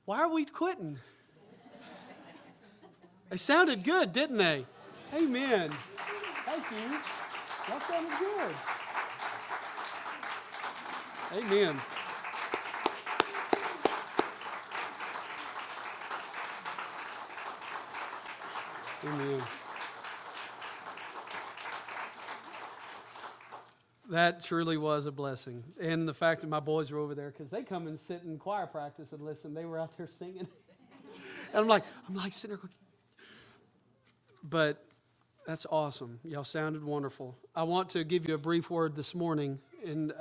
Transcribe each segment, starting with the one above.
Why are we quitting? They sounded good, didn't they? Amen. Thank you. That sounded good. Amen. Amen. That truly was a blessing. And the fact that my boys were over there, because they come and sit in choir practice and listen. They were out there singing. And I'm like sitting there going, but that's awesome. Y'all sounded wonderful. I want to give you a brief word this morning. And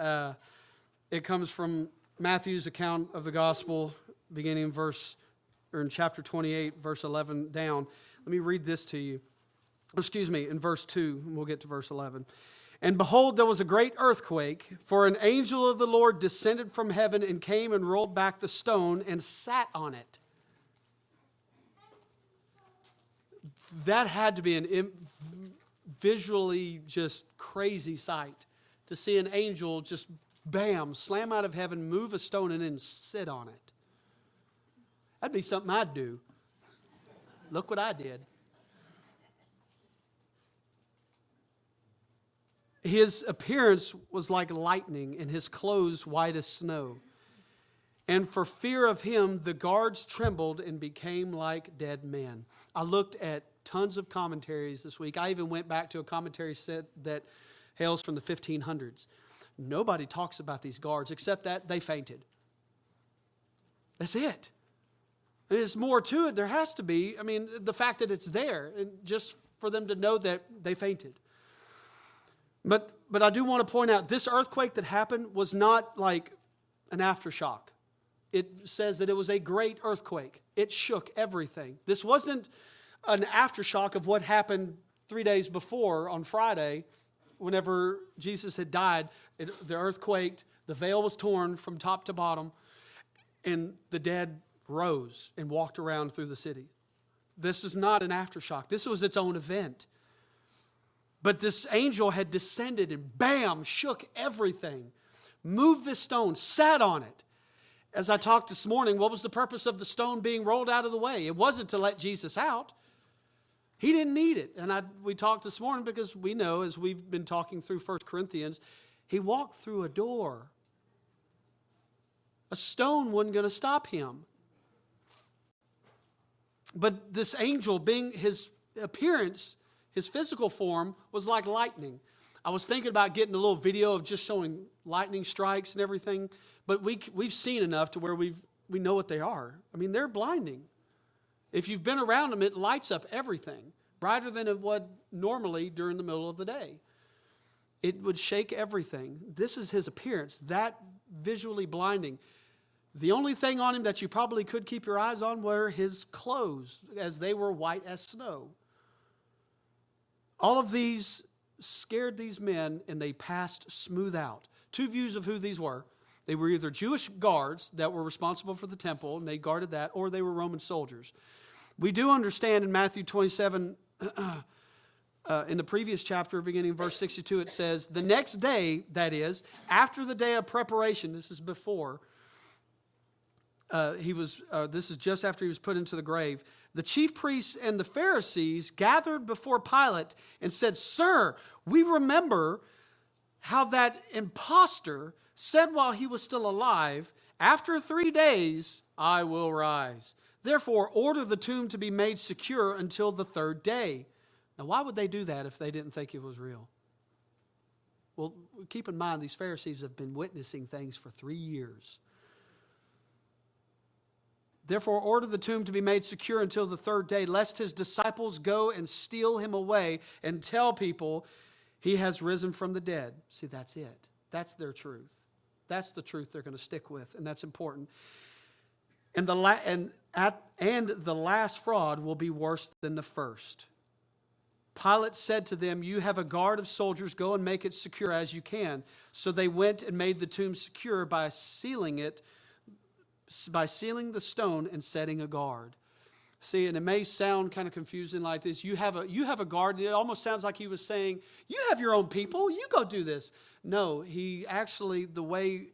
it comes from Matthew's account of the gospel, beginning in chapter 28, verse 11 down. Let me read this to you. In verse 2, and we'll get to verse 11. And behold, there was a great earthquake, for an angel of the Lord descended from heaven and came and rolled back the stone and sat on it. That had to be an visually just crazy sight, to see an angel just, bam, slam out of heaven, move a stone, and then sit on it. That'd be something I'd do. Look what I did. His appearance was like lightning, and his clothes white as snow. And for fear of him, the guards trembled and became like dead men. I looked at tons of commentaries this week. I even went back to a commentary set that hails from the 1500s. Nobody talks about these guards except that they fainted. That's it. And there's more to it. There has to be. I mean, the fact that it's there, and just for them to know that they fainted. But I do want to point out, this earthquake that happened was not like an aftershock. It says that it was a great earthquake. It shook everything. This wasn't an aftershock of what happened 3 days before on Friday, whenever Jesus had died. The earthquake, the veil was torn from top to bottom, and the dead rose and walked around through the city. This is not an aftershock. This was its own event. But this angel had descended and bam, shook everything, moved this stone, sat on it. As I talked this morning, what was the purpose of the stone being rolled out of the way? It wasn't to let Jesus out. He didn't need it. And we talked this morning because we know, as we've been talking through 1 Corinthians, he walked through a door. A stone wasn't going to stop him. But this angel, being his appearance, his physical form was like lightning. I was thinking about getting a little video of just showing lightning strikes and everything, but we've seen enough to where we know what they are. I mean, they're blinding. If you've been around them, it lights up everything, brighter than it would normally during the middle of the day. It would shake everything. This is his appearance, that visually blinding. The only thing on him that you probably could keep your eyes on were his clothes, as they were white as snow. All of these scared these men, and they passed smooth out. Two views of who these were. They were either Jewish guards that were responsible for the temple, and they guarded that, or they were Roman soldiers. We do understand in Matthew 27, in the previous chapter, beginning in verse 62, it says, the next day, that is, after the day of preparation, this is before, this is just after he was put into the grave, the chief priests and the Pharisees gathered before Pilate and said, Sir, we remember how that impostor said while he was still alive, after 3 days I will rise. Therefore, order the tomb to be made secure until the third day. Now, why would they do that if they didn't think it was real? Well, keep in mind, these Pharisees have been witnessing things for 3 years. Therefore, order the tomb to be made secure until the third day, lest his disciples go and steal him away and tell people he has risen from the dead. See, that's it. That's their truth. That's the truth they're going to stick with, and that's important. And the last fraud will be worse than the first. Pilate said to them, you have a guard of soldiers, go and make it secure as you can. So they went and made the tomb secure by sealing the stone and setting a guard. See, and it may sound kind of confusing like this. You have a guard. It almost sounds like he was saying, you have your own people. You go do this. No, he actually, the way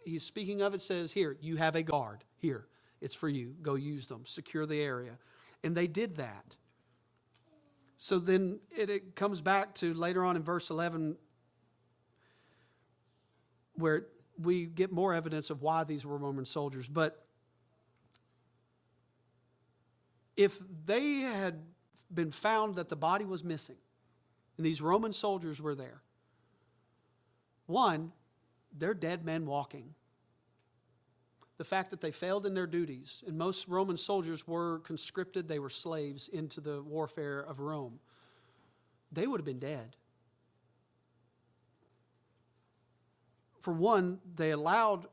he's speaking of it says, here, you have a guard here. It's for you. Go use them. Secure the area. And they did that. So then it comes back to later on in verse 11 where we get more evidence of why these were Roman soldiers. But if they had been found that the body was missing and these Roman soldiers were there, one, they're dead men walking. The fact that they failed in their duties, and most Roman soldiers were conscripted, they were slaves into the warfare of Rome, they would have been dead. For one, they allowed,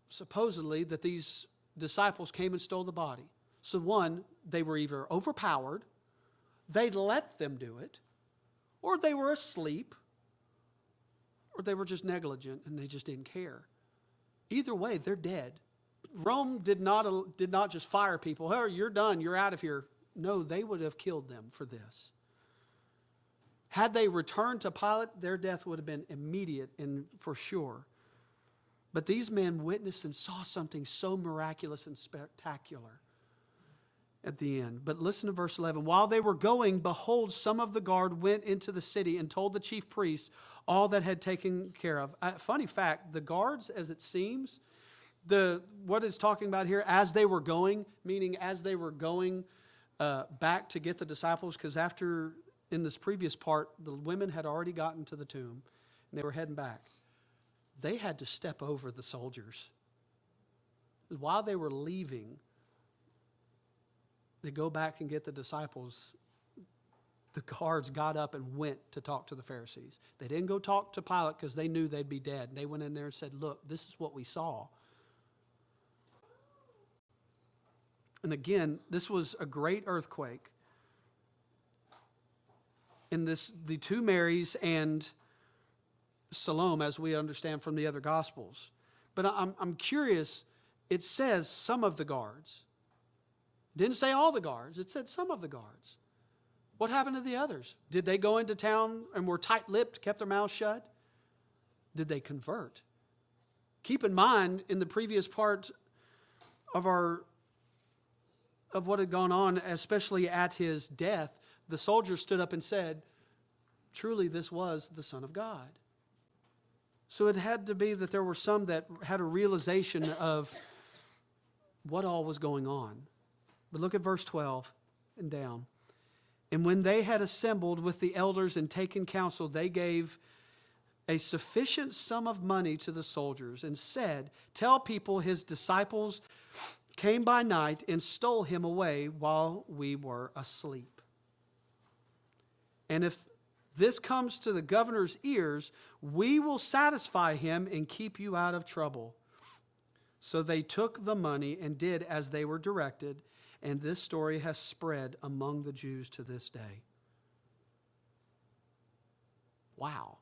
supposedly, that these disciples came and stole the body. So one, they were either overpowered, they'd let them do it, or they were asleep, or they were just negligent and they just didn't care. Either way, they're dead. Rome did not just fire people. Oh, you're done. You're out of here. No, they would have killed them for this. Had they returned to Pilate, their death would have been immediate and for sure. But these men witnessed and saw something so miraculous and spectacular at the end. But listen to verse 11. While they were going, behold, some of the guard went into the city and told the chief priests all that had taken care of. Funny fact, the guards, as it seems, what it's talking about here, as they were going, meaning as they were going back to get the disciples, because after, in this previous part, the women had already gotten to the tomb and they were heading back. They had to step over the soldiers. While they were leaving, they go back and get the disciples. The guards got up and went to talk to the Pharisees. They didn't go talk to Pilate because they knew they'd be dead. They went in there and said, look, this is what we saw. And again, this was a great earthquake. And the two Marys and Salome, as we understand from the other Gospels. But I'm curious, it says some of the guards. It didn't say all the guards. It said some of the guards. What happened to the others? Did they go into town and were tight-lipped, kept their mouths shut? Did they convert? Keep in mind, in the previous part of what had gone on, especially at his death, the soldiers stood up and said, truly this was the Son of God. So it had to be that there were some that had a realization of what all was going on. But look at verse 12 and down. And when they had assembled with the elders and taken counsel, they gave a sufficient sum of money to the soldiers and said, tell people his disciples came by night and stole him away while we were asleep. And if this comes to the governor's ears, we will satisfy him and keep you out of trouble. So they took the money and did as they were directed, and this story has spread among the Jews to this day. Wow.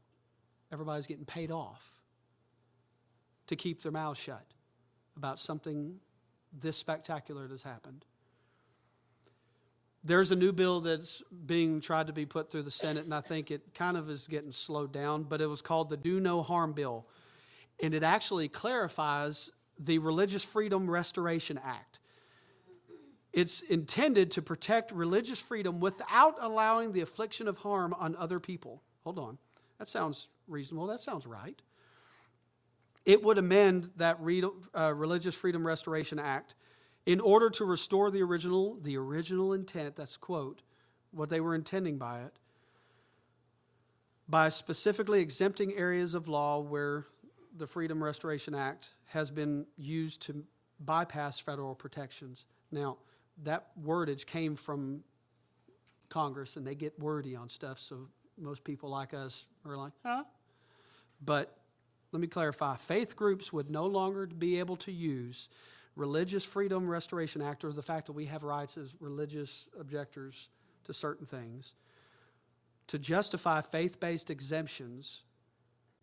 Everybody's getting paid off to keep their mouths shut about something this spectacular that has happened. There's a new bill that's being tried to be put through the Senate, and I think it kind of is getting slowed down, but it was called the Do No Harm Bill. And it actually clarifies the Religious Freedom Restoration Act. It's intended to protect religious freedom without allowing the infliction of harm on other people. Hold on. That sounds reasonable. That sounds right. It would amend that Religious Freedom Restoration Act in order to restore the original intent, that's quote, what they were intending by it, by specifically exempting areas of law where the Freedom Restoration Act has been used to bypass federal protections. Now, that wordage came from Congress, and they get wordy on stuff, so most people like us are like, huh? But let me clarify. Faith groups would no longer be able to use Religious Freedom Restoration Act, or the fact that we have rights as religious objectors to certain things, to justify faith-based exemptions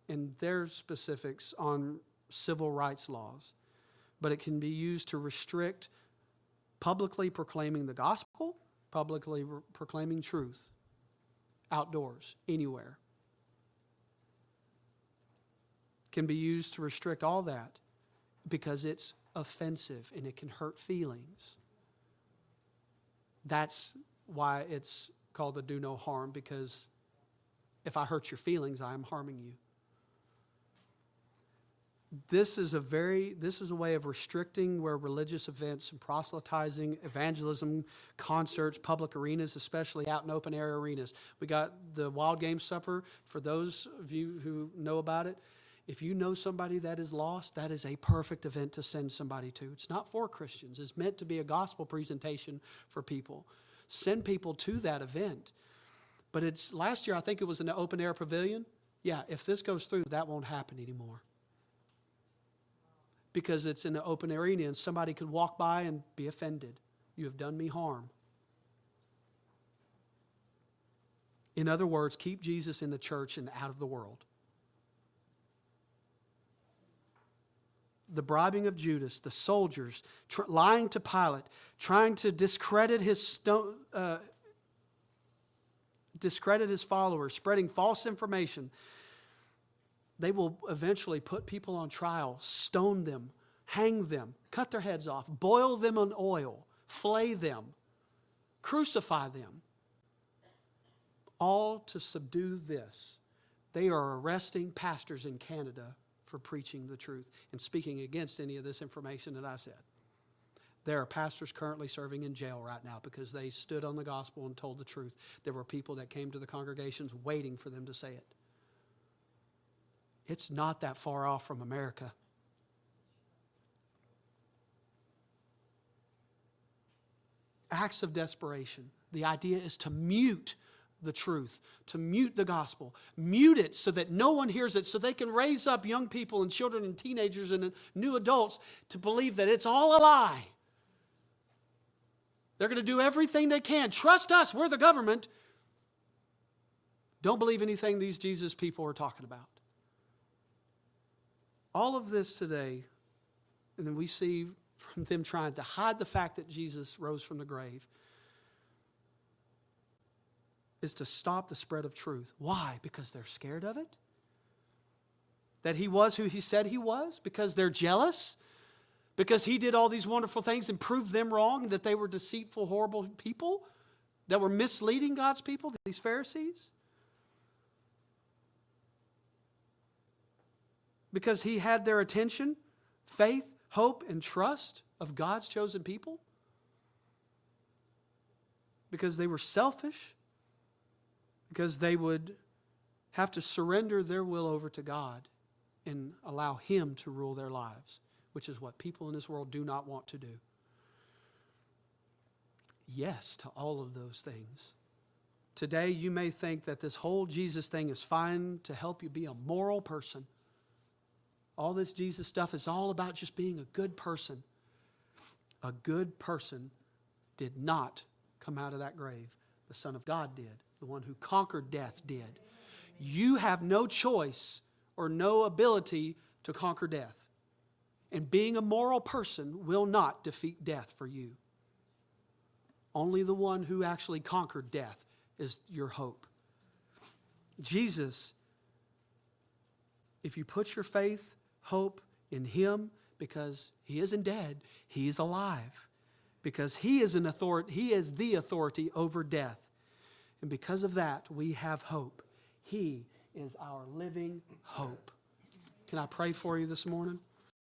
in their specifics on civil rights laws. But it can be used to restrict publicly proclaiming the gospel, publicly proclaiming truth, outdoors, anywhere. Can be used to restrict all that because it's offensive and it can hurt feelings. That's why it's called the do no harm, because if I hurt your feelings, I am harming you. This is a way of restricting where religious events and proselytizing, evangelism, concerts, public arenas, especially out in open air arenas. We got the Wild Game Supper. For those of you who know about it, if you know somebody that is lost, that is a perfect event to send somebody to. It's not for Christians. It's meant to be a gospel presentation for people. Send people to that event. But last year, I think it was in the open air pavilion. Yeah, if this goes through, that won't happen anymore. Because it's in an open arena and somebody could walk by and be offended. You have done me harm. In other words, keep Jesus in the church and out of the world. The bribing of Judas, the soldiers, lying to Pilate, trying to discredit his followers, spreading false information. They will eventually put people on trial, stone them, hang them, cut their heads off, boil them in oil, flay them, crucify them. All to subdue this. They are arresting pastors in Canada for preaching the truth and speaking against any of this information that I said. There are pastors currently serving in jail right now because they stood on the gospel and told the truth. There were people that came to the congregations waiting for them to say it. It's not that far off from America. Acts of desperation. The idea is to mute the truth, to mute the gospel, mute it so that no one hears it, so they can raise up young people and children and teenagers and new adults to believe that it's all a lie. They're going to do everything they can. Trust us, we're the government. Don't believe anything these Jesus people are talking about. All of this today, and then we see from them trying to hide the fact that Jesus rose from the grave, is to stop the spread of truth. Why? Because they're scared of it? That he was who he said he was? Because they're jealous? Because he did all these wonderful things and proved them wrong, that they were deceitful, horrible people that were misleading God's people, these Pharisees? Because he had their attention, faith, hope, and trust of God's chosen people? Because they were selfish? Because they would have to surrender their will over to God and allow him to rule their lives, which is what people in this world do not want to do. Yes to all of those things. Today you may think that this whole Jesus thing is fine to help you be a moral person. All this Jesus stuff is all about just being a good person. A good person did not come out of that grave. The Son of God did. The one who conquered death did. You have no choice or no ability to conquer death. And being a moral person will not defeat death for you. Only the one who actually conquered death is your hope. Jesus, if you put your faith, hope in him, because he isn't dead, he is alive. Because he is an authority, he is the authority over death. And because of that, we have hope. He is our living hope. Can I pray for you this morning?